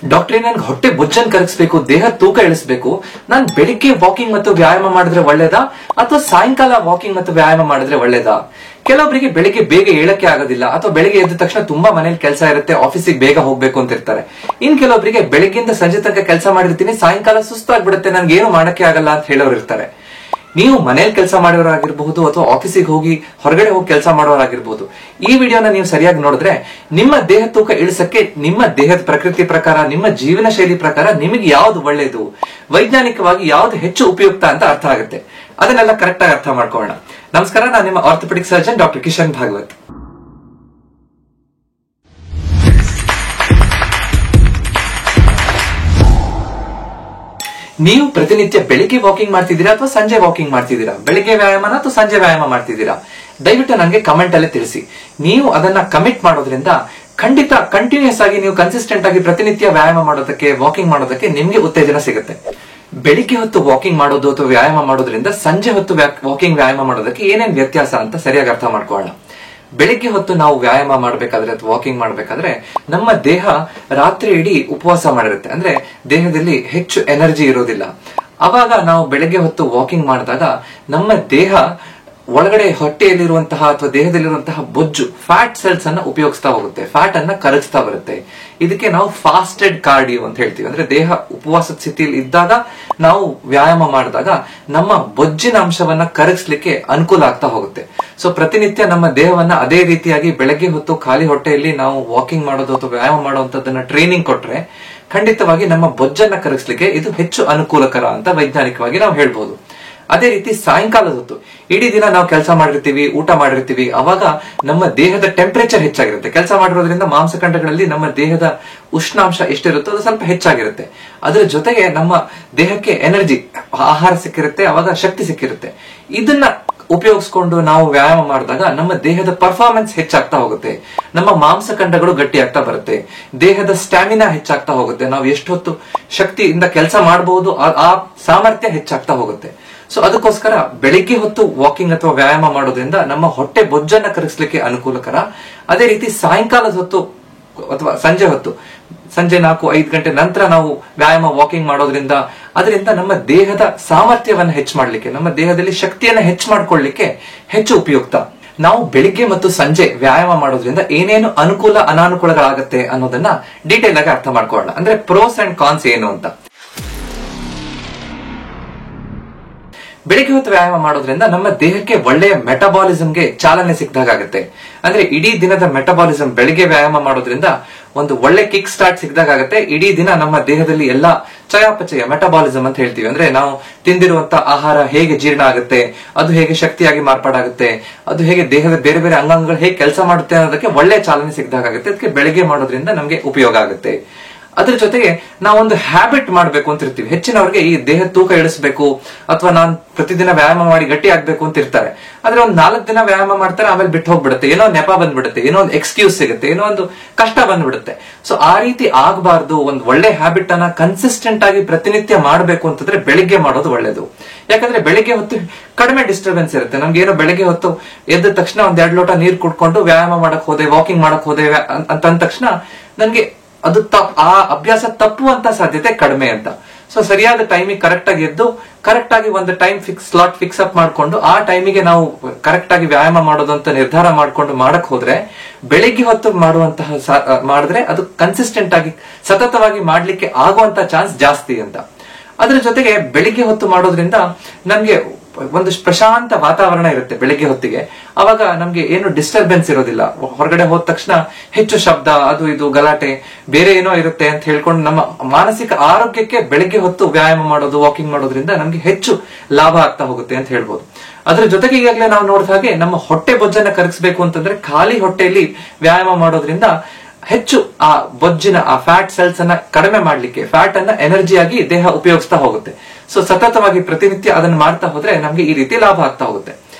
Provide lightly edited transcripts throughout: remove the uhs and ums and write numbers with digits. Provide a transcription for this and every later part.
ಡಾಕ್ಟ್ರೇ, ನನ್ಗೆ ಹೊಟ್ಟೆ ಬೊಜ್ಜನ್ ಕರಗಿಸಬೇಕು, ದೇಹ ತೂಕ ಇಳಿಸಬೇಕು, ನಾನ್ ಬೆಳಿಗ್ಗೆ ವಾಕಿಂಗ್ ಮತ್ತು ವ್ಯಾಯಾಮ ಮಾಡಿದ್ರೆ ಒಳ್ಳೇದಾ ಅಥವಾ ಸಾಯಂಕಾಲ ವಾಕಿಂಗ್ ಮತ್ತು ವ್ಯಾಯಾಮ ಮಾಡಿದ್ರೆ ಒಳ್ಳೇದಾ? ಕೆಲವೊಬ್ಬರಿಗೆ ಬೆಳಿಗ್ಗೆ ಬೇಗ ಏಳಕ್ಕೆ ಆಗೋದಿಲ್ಲ, ಅಥವಾ ಬೆಳಿಗ್ಗೆ ಎದ್ದ ತಕ್ಷಣ ತುಂಬಾ ಮನೇಲಿ ಕೆಲಸ ಇರುತ್ತೆ, ಆಫೀಸಿಗೆ ಬೇಗ ಹೋಗ್ಬೇಕು ಅಂತ ಇರ್ತಾರೆ. ಇನ್ ಕೆಲವೊಬ್ಬರಿಗೆ ಬೆಳಿಗ್ಗೆಯಿಂದ ಸಂಜೆ ತನಕ ಕೆಲಸ ಮಾಡಿರ್ತೀನಿ, ಸಾಯಂಕಾಲ ಸುಸ್ತಾಗ್ಬಿಡುತ್ತೆ, ನನ್ಗೆ ಏನು ಮಾಡಕ್ಕೆ ಆಗಲ್ಲ ಅಂತ ಹೇಳೋರು ಇರ್ತಾರೆ. ನೀವು ಮನೇಲಿ ಕೆಲಸ ಮಾಡೋರಾಗಿರ್ಬಹುದು ಅಥವಾ ಆಫೀಸಿಗೆ ಹೋಗಿ ಹೊರಗಡೆ ಹೋಗಿ ಕೆಲಸ ಮಾಡೋರಾಗಿರ್ಬಹುದು, ಈ ವಿಡಿಯೋನ ನೀವು ಸರಿಯಾಗಿ ನೋಡಿದ್ರೆ ನಿಮ್ಮ ದೇಹ ತೂಕ ಇಳಿಸಕ್ಕೆ ನಿಮ್ಮ ದೇಹದ ಪ್ರಕೃತಿ ಪ್ರಕಾರ, ನಿಮ್ಮ ಜೀವನ ಶೈಲಿ ಪ್ರಕಾರ ನಿಮಗೆ ಯಾವ್ದು ಒಳ್ಳೇದು, ವೈಜ್ಞಾನಿಕವಾಗಿ ಯಾವ್ದು ಹೆಚ್ಚು ಉಪಯುಕ್ತ ಅಂತ ಅರ್ಥ ಆಗುತ್ತೆ. ಅದನ್ನೆಲ್ಲ ಕರೆಕ್ಟ್ ಆಗಿ ಅರ್ಥ ಮಾಡ್ಕೊಳ್ಳೋಣ. ನಮಸ್ಕಾರ, ನಾನು ನಿಮ್ಮ orthopaedic surgeon doctor Kishan Bhagwat. ನೀವು ಪ್ರತಿನಿತ್ಯ ಬೆಳಿಗ್ಗೆ ವಾಕಿಂಗ್ ಮಾಡ್ತಿದ್ದೀರಾ ಅಥವಾ ಸಂಜೆ ವಾಕಿಂಗ್ ಮಾಡ್ತಿದ್ದೀರಾ? ಬೆಳಿಗ್ಗೆ ವ್ಯಾಯಾಮನ ಅಥವಾ ಸಂಜೆ ವ್ಯಾಯಾಮ ಮಾಡ್ತಿದ್ದೀರಾ? ದಯವಿಟ್ಟು ನನಗೆ ಕಮೆಂಟ್ ಅಲ್ಲಿ ತಿಳಿಸಿ. ನೀವು ಅದನ್ನ ಕಮಿಟ್ ಮಾಡೋದ್ರಿಂದ ಖಂಡಿತ ಕಂಟಿನ್ಯೂಸ್ ಆಗಿ ನೀವು ಕನ್ಸಿಸ್ಟೆಂಟ್ ಆಗಿ ಪ್ರತಿನಿತ್ಯ ವ್ಯಾಯಾಮ ಮಾಡೋದಕ್ಕೆ, ವಾಕಿಂಗ್ ಮಾಡೋದಕ್ಕೆ ನಿಮ್ಗೆ ಉತ್ತೇಜನ ಸಿಗುತ್ತೆ. ಬೆಳಿಗ್ಗೆ ಹೊತ್ತು ವಾಕಿಂಗ್ ಮಾಡೋದು ಅಥವಾ ವ್ಯಾಯಾಮ ಮಾಡೋದ್ರಿಂದ ಸಂಜೆ ಹೊತ್ತು ವಾಕಿಂಗ್ ವ್ಯಾಯಾಮ ಮಾಡೋದಕ್ಕೆ ಏನೇನ್ ವ್ಯತ್ಯಾಸ ಅಂತ ಸರಿಯಾಗಿ ಅರ್ಥ ಮಾಡ್ಕೊಳ್ಳೋಣ. ಬೆಳಿಗ್ಗೆ ಹೊತ್ತು ನಾವು ವ್ಯಾಯಾಮ ಮಾಡಬೇಕಾದ್ರೆ ಅಥವಾ ವಾಕಿಂಗ್ ಮಾಡಬೇಕಾದ್ರೆ ನಮ್ಮ ದೇಹ ರಾತ್ರಿ ಇಡೀ ಉಪವಾಸ ಮಾಡಿರುತ್ತೆ, ಅಂದ್ರೆ ದೇಹದಲ್ಲಿ ಹೆಚ್ಚು ಎನರ್ಜಿ ಇರೋದಿಲ್ಲ. ಅವಾಗ ನಾವು ಬೆಳಿಗ್ಗೆ ಹೊತ್ತು ವಾಕಿಂಗ್ ಮಾಡಿದಾಗ ನಮ್ಮ ದೇಹ ಒಳಗಡೆ ಹೊಟ್ಟೆಯಲ್ಲಿರುವಂತಹ ಅಥವಾ ದೇಹದಲ್ಲಿರುವಂತಹ ಬೊಜ್ಜು, ಫ್ಯಾಟ್ ಸೆಲ್ಸ್ ಅನ್ನ ಉಪಯೋಗಿಸ್ತಾ ಹೋಗುತ್ತೆ, ಫ್ಯಾಟ್ ಅನ್ನ ಕರಗಿಸ್ತಾ ಬರುತ್ತೆ. ಇದಕ್ಕೆ ನಾವು ಫಾಸ್ಟೆಡ್ ಕಾರ್ಡಿಯೋ ಅಂತ ಹೇಳ್ತೀವಿ. ಅಂದ್ರೆ ದೇಹ ಉಪವಾಸದ ಸ್ಥಿತಿಯಲ್ಲಿ ಇದ್ದಾಗ ನಾವು ವ್ಯಾಯಾಮ ಮಾಡಿದಾಗ ನಮ್ಮ ಬೊಜ್ಜಿನ ಅಂಶವನ್ನ ಕರಗಿಸ್ಲಿಕ್ಕೆ ಅನುಕೂಲ ಆಗ್ತಾ ಹೋಗುತ್ತೆ. ಸೊ ಪ್ರತಿನಿತ್ಯ ನಮ್ಮ ದೇಹವನ್ನ ಅದೇ ರೀತಿಯಾಗಿ ಬೆಳಗ್ಗೆ ಹೊತ್ತು ಖಾಲಿ ಹೊಟ್ಟೆಯಲ್ಲಿ ನಾವು ವಾಕಿಂಗ್ ಮಾಡೋದು ಅಥವಾ ವ್ಯಾಯಾಮ ಮಾಡುವಂತದನ್ನ ಟ್ರೈನಿಂಗ್ ಕೊಟ್ರೆ ಖಂಡಿತವಾಗಿ ನಮ್ಮ ಬೊಜ್ಜನ್ನ ಕರಗಿಸ್ಲಿಕ್ಕೆ ಇದು ಹೆಚ್ಚು ಅನುಕೂಲಕರ ಅಂತ ವೈಜ್ಞಾನಿಕವಾಗಿ ನಾವು ಹೇಳ್ಬೋದು. ಅದೇ ರೀತಿ ಸಾಯಂಕಾಲದ ಹೊತ್ತು ಇಡೀ ದಿನ ನಾವು ಕೆಲಸ ಮಾಡಿರ್ತೀವಿ, ಊಟ ಮಾಡಿರ್ತೀವಿ, ಅವಾಗ ನಮ್ಮ ದೇಹದ ಟೆಂಪರೇಚರ್ ಹೆಚ್ಚಾಗಿರುತ್ತೆ. ಕೆಲಸ ಮಾಡಿರೋದ್ರಿಂದ ಮಾಂಸಖಂಡಗಳಲ್ಲಿ ನಮ್ಮ ದೇಹದ ಉಷ್ಣಾಂಶ ಎಷ್ಟಿರುತ್ತೋ ಅದು ಸ್ವಲ್ಪ ಹೆಚ್ಚಾಗಿರುತ್ತೆ. ಅದರ ಜೊತೆಗೆ ನಮ್ಮ ದೇಹಕ್ಕೆ ಎನರ್ಜಿ, ಆಹಾರ ಸಿಕ್ಕಿರುತ್ತೆ, ಅವಾಗ ಶಕ್ತಿ ಸಿಕ್ಕಿರುತ್ತೆ. ಇದನ್ನ ಉಪಯೋಗಿಸ್ಕೊಂಡು ನಾವು ವ್ಯಾಯಾಮ ಮಾಡಿದಾಗ ನಮ್ಮ ದೇಹದ ಪರ್ಫಾರ್ಮೆನ್ಸ್ ಹೆಚ್ಚಾಗ್ತಾ ಹೋಗುತ್ತೆ, ನಮ್ಮ ಮಾಂಸಖಂಡಗಳು ಗಟ್ಟಿ ಆಗ್ತಾ ಬರುತ್ತೆ, ದೇಹದ ಸ್ಟ್ಯಾಮಿನಾ ಹೆಚ್ಚಾಗ್ತಾ ಹೋಗುತ್ತೆ, ನಾವು ಎಷ್ಟೊತ್ತು ಶಕ್ತಿಯಿಂದ ಕೆಲಸ ಮಾಡಬಹುದು ಆ ಸಾಮರ್ಥ್ಯ ಹೆಚ್ಚಾಗ್ತಾ ಹೋಗುತ್ತೆ. ಸೊ ಅದಕ್ಕೋಸ್ಕರ ಬೆಳಿಗ್ಗೆ ಹೊತ್ತು ವಾಕಿಂಗ್ ಅಥವಾ ವ್ಯಾಯಾಮ ಮಾಡೋದ್ರಿಂದ ನಮ್ಮ ಹೊಟ್ಟೆ ಬೊಜ್ಜನ್ನ ಕರಗಿಸ್ಲಿಕ್ಕೆ ಅನುಕೂಲಕರ. ಅದೇ ರೀತಿ ಸಾಯಂಕಾಲದ ಹೊತ್ತು ಅಥವಾ ಸಂಜೆ ಹೊತ್ತು, ಸಂಜೆ 4-5 ಗಂಟೆ ನಂತರ ನಾವು ವ್ಯಾಯಾಮ ವಾಕಿಂಗ್ ಮಾಡೋದ್ರಿಂದ ಅದರಿಂದ ನಮ್ಮ ದೇಹದ ಸಾಮರ್ಥ್ಯವನ್ನು ಹೆಚ್ಚು ಮಾಡ್ಲಿಕ್ಕೆ, ನಮ್ಮ ದೇಹದಲ್ಲಿ ಶಕ್ತಿಯನ್ನ ಹೆಚ್ಚು ಮಾಡ್ಕೊಳ್ಳಿಕ್ಕೆ ಹೆಚ್ಚು ಉಪಯುಕ್ತ. ನಾವು ಬೆಳಿಗ್ಗೆ ಮತ್ತು ಸಂಜೆ ವ್ಯಾಯಾಮ ಮಾಡೋದ್ರಿಂದ ಏನೇನು ಅನುಕೂಲ ಅನಾನುಕೂಲಗಳಾಗತ್ತೆ ಅನ್ನೋದನ್ನ ಡೀಟೇಲ್ ಆಗಿ ಅರ್ಥ ಮಾಡ್ಕೊಳ್ಳೋಣ. ಅಂದ್ರೆ ಪ್ರೋಸ್ ಅಂಡ್ ಕಾನ್ಸ್ ಏನು ಅಂತ. ಬೆಳಿಗ್ಗೆ ಹೊತ್ತು ವ್ಯಾಯಾಮ ಮಾಡೋದ್ರಿಂದ ನಮ್ಮ ದೇಹಕ್ಕೆ ಒಳ್ಳೆಯ ಮೆಟಬಾಲಿಸಂಗೆ ಚಾಲನೆ ಸಿಕ್ಕಿದಾಗುತ್ತೆ. ಅಂದ್ರೆ ಇಡೀ ದಿನದ ಮೆಟಬಾಲಿಸಂ ಬೆಳಿಗ್ಗೆ ವ್ಯಾಯಾಮ ಮಾಡೋದ್ರಿಂದ ಒಂದು ಒಳ್ಳೆ ಕಿಕ್ ಸ್ಟಾರ್ಟ್ ಸಿಕ್ಕಿದಾಗುತ್ತೆ. ಇಡೀ ದಿನ ನಮ್ಮ ದೇಹದಲ್ಲಿ ಎಲ್ಲಾ ಚಯಾಪಚಯ, ಮೆಟಬಾಲಿಸಂ ಅಂತ ಹೇಳ್ತೀವಿ, ಅಂದ್ರೆ ನಾವು ತಿಂದಿರುವಂತ ಆಹಾರ ಹೇಗೆ ಜೀರ್ಣ ಆಗುತ್ತೆ, ಅದು ಹೇಗೆ ಶಕ್ತಿಯಾಗಿ ಮಾರ್ಪಾಡಾಗುತ್ತೆ, ಅದು ಹೇಗೆ ದೇಹದ ಬೇರೆ ಬೇರೆ ಅಂಗಾಂಗಗಳು ಹೇಗೆ ಕೆಲಸ ಮಾಡುತ್ತೆ ಅನ್ನೋದಕ್ಕೆ ಒಳ್ಳೆ ಚಾಲನೆ ಸಿಕ್ಕಿದಾಗುತ್ತೆ. ಅದಕ್ಕೆ ಬೆಳಿಗ್ಗೆ ಮಾಡೋದ್ರಿಂದ ನಮ್ಗೆ ಉಪಯೋಗ ಆಗುತ್ತೆ. ಅದ್ರ ಜೊತೆಗೆ ನಾವೊಂದು ಹ್ಯಾಬಿಟ್ ಮಾಡ್ಬೇಕು ಅಂತ ಇರ್ತೀವಿ. ಹೆಚ್ಚಿನವ್ರಿಗೆ ಈ ದೇಹ ತೂಕ ಇಳಿಸಬೇಕು ಅಥವಾ ನಾನ್ ಪ್ರತಿದಿನ ವ್ಯಾಯಾಮ ಮಾಡಿ ಗಟ್ಟಿ ಆಗ್ಬೇಕು ಅಂತ ಇರ್ತಾರೆ. ಆದ್ರೆ ಒಂದ್ 4 ದಿನ ವ್ಯಾಯಾಮ ಮಾಡ್ತಾರೆ, ಆಮೇಲೆ ಬಿಟ್ಟು ಹೋಗ್ಬಿಡುತ್ತೆ, ಏನೋ ನೆಪ ಬಂದ್ಬಿಡುತ್ತೆ, ಏನೋ ಒಂದು ಎಕ್ಸ್ಕ್ಯೂಸ್ ಸಿಗುತ್ತೆ, ಏನೋ ಒಂದು ಕಷ್ಟ ಬಂದ್ಬಿಡುತ್ತೆ. ಸೊ ಆ ರೀತಿ ಆಗಬಾರ್ದು. ಒಂದು ಒಳ್ಳೆ ಹ್ಯಾಬಿಟ್ ಅನ್ನ ಕನ್ಸಿಸ್ಟೆಂಟ್ ಆಗಿ ಪ್ರತಿನಿತ್ಯ ಮಾಡ್ಬೇಕು ಅಂತಂದ್ರೆ ಬೆಳಿಗ್ಗೆ ಮಾಡೋದು ಒಳ್ಳೇದು. ಯಾಕಂದ್ರೆ ಬೆಳಿಗ್ಗೆ ಹೊತ್ತು ಕಡಿಮೆ ಡಿಸ್ಟರ್ಬೆನ್ಸ್ ಇರುತ್ತೆ. ನಮ್ಗೆ ಏನೋ ಬೆಳಿಗ್ಗೆ ಹೊತ್ತು ಎದ್ದ ತಕ್ಷಣ ಒಂದ್ 2 ಲೋಟ ನೀರು ಕುಡ್ಕೊಂಡು ವ್ಯಾಯಾಮ ಮಾಡಕ್ ಹೋದೆ, ವಾಕಿಂಗ್ ಮಾಡಕ್ ಹೋದೆ ಅಂತ ಅಂದ ತಕ್ಷಣ ನನ್ಗೆ ಅದು ಆ ಅಭ್ಯಾಸ ತಪ್ಪುವಂತ ಸಾಧ್ಯತೆ ಕಡಿಮೆ ಅಂತ. ಸೊ ಸರಿಯಾದ ಟೈಮಿಗೆ ಕರೆಕ್ಟ್ ಆಗಿ ಎದ್ದು ಕರೆಕ್ಟ್ ಆಗಿ ಒಂದು ಟೈಮ್ ಸ್ಲಾಟ್ ಫಿಕ್ಸ್ ಅಪ್ ಮಾಡ್ಕೊಂಡು ಆ ಟೈಮಿಗೆ ನಾವು ಕರೆಕ್ಟ್ ಆಗಿ ವ್ಯಾಯಾಮ ಮಾಡೋದು ಅಂತ ನಿರ್ಧಾರ ಮಾಡ್ಕೊಂಡು ಮಾಡಕ್ ಹೋದ್ರೆ ಬೆಳಿಗ್ಗೆ ಹೊತ್ತು ಮಾಡಿದ್ರೆ ಅದು ಕನ್ಸಿಸ್ಟೆಂಟ್ ಆಗಿ ಸತತವಾಗಿ ಮಾಡ್ಲಿಕ್ಕೆ ಆಗುವಂತ ಚಾನ್ಸ್ ಜಾಸ್ತಿ ಅಂತ. ಅದ್ರ ಜೊತೆಗೆ ಬೆಳಿಗ್ಗೆ ಹೊತ್ತು ಮಾಡೋದ್ರಿಂದ ನಮ್ಗೆ ಒಂದು ಪ್ರಶಾಂತ ವಾತಾವರಣ ಇರುತ್ತೆ ಬೆಳಿಗ್ಗೆ ಹೊತ್ತಿಗೆ. ಅವಾಗ ನಮ್ಗೆ ಏನು ಡಿಸ್ಟರ್ಬೆನ್ಸ್ ಇರೋದಿಲ್ಲ. ಹೊರಗಡೆ ಹೋದ ತಕ್ಷಣ ಹೆಚ್ಚು ಶಬ್ದ, ಅದು ಇದು ಗಲಾಟೆ, ಬೇರೆ ಏನೋ ಇರುತ್ತೆ ಅಂತ ಹೇಳ್ಕೊಂಡು ನಮ್ಮ ಮಾನಸಿಕ ಆರೋಗ್ಯಕ್ಕೆ ಬೆಳಿಗ್ಗೆ ಹೊತ್ತು ವ್ಯಾಯಾಮ ಮಾಡೋದು, ವಾಕಿಂಗ್ ಮಾಡೋದ್ರಿಂದ ನಮ್ಗೆ ಹೆಚ್ಚು ಲಾಭ ಆಗ್ತಾ ಹೋಗುತ್ತೆ ಅಂತ ಹೇಳ್ಬೋದು. ಅದ್ರ ಜೊತೆಗೆ ಈಗಾಗಲೇ ನಾವು ನೋಡಿದ ಹಾಗೆ ನಮ್ಮ ಹೊಟ್ಟೆ ಬೊಜ್ಜನ್ನ ಕರಗಿಸಬೇಕು ಅಂತಂದ್ರೆ ಖಾಲಿ ಹೊಟ್ಟೆಯಲ್ಲಿ ವ್ಯಾಯಾಮ ಮಾಡೋದ್ರಿಂದ ಹೆಚ್ಚು ಆ ಬೊಜ್ಜಿನ ಆ ಫ್ಯಾಟ್ ಸೆಲ್ಸ್ ಅನ್ನ ಕಡಿಮೆ ಮಾಡ್ಲಿಕ್ಕೆ, ಫ್ಯಾಟ್ ಅನ್ನ ಎನರ್ಜಿಯಾಗಿ ದೇಹ ಉಪಯೋಗಿಸ್ತಾ ಹೋಗುತ್ತೆ. ಸೊ ಸತತವಾಗಿ ಪ್ರತಿನಿತ್ಯ ಅದನ್ನ ಮಾಡ್ತಾ ಹೋದ್ರೆ ನಮ್ಗೆ ಈ ರೀತಿ ಲಾಭ ಆಗ್ತಾ ಹೋಗುತ್ತೆ.